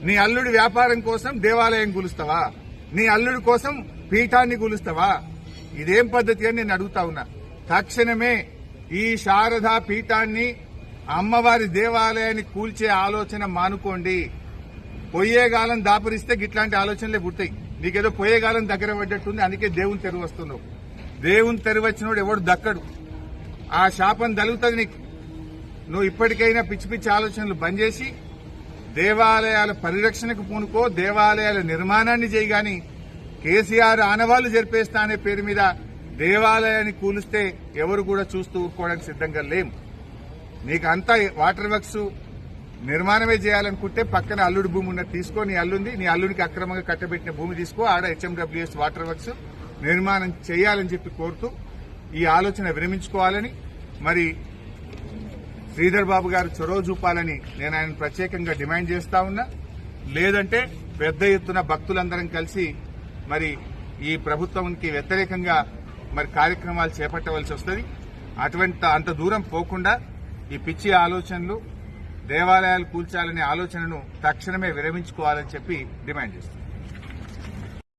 నీ అల్లుడి వ్యాపారం కోసం దేవాలయం కూలుస్తావా? నీ అల్లుడి కోసం పీఠాన్ని కూలుస్తావా? ఇదేం పద్ధతి అని నేను అడుగుతా ఉన్నా. తక్షణమే ఈ శారదా పీఠాన్ని, అమ్మవారి దేవాలయాన్ని కూల్చే ఆలోచన మానుకోండి. పొయ్యేగాలం దాపురిస్తే గిట్లాంటి ఆలోచనలే పుడతాయి. నీకేదో పొయ్యేగాలం దగ్గర పడ్డట్టుంది, అందుకే దేవుని తెరువు వస్తున్నావు. దేవుని తెరువు వచ్చినోడు ఎవడు దక్కడు. ఆ శాపం తగులుతుంది నీకు. నువ్వు ఇప్పటికైనా పిచ్చి పిచ్చి ఆలోచనలు బంద్ చేసి దేవాలయాల పరిరక్షణకు పూనుకో, దేవాలయాల నిర్మాణాన్ని చేయి. గాని కేసీఆర్ ఆనవాళ్లు జరిపేస్తా అనే పేరు మీద దేవాలయాన్ని కూలిస్తే ఎవరు కూడా చూస్తూ ఊరుకోవడానికి సిద్ధంగా లేం. నీకు అంతా వాటర్ వర్క్స్ నిర్మాణమే చేయాలనుకుంటే పక్కన అల్లుడి భూమి ఉన్నది తీసుకో. నీ అల్లుంది, నీ అల్లుడికి అక్రమంగా కట్టబెట్టిన భూమి తీసుకో. ఆడ హెచ్ఎండబ్ల్యూఎస్ వాటర్ వర్క్స్ నిర్మాణం చేయాలని చెప్పి కోరుతూ ఈ ఆలోచన విరమించుకోవాలని, మరి శ్రీధర్ బాబు గారు చొరవ చూపాలని నేను ఆయన ప్రత్యేకంగా డిమాండ్ చేస్తా ఉన్నా. లేదంటే పెద్ద ఎత్తున భక్తులందరం కలిసి మరి ఈ ప్రభుత్వానికి వ్యతిరేకంగా మరి కార్యక్రమాలు చేపట్టవలసి వస్తుంది. అంత దూరం పోకుండా ఈ పిచ్చి ఆలోచనలు, దేవాలయాలు కూల్చాలనే ఆలోచనను తక్షణమే విరమించుకోవాలని చెప్పి డిమాండ్ చేస్తున్నాను.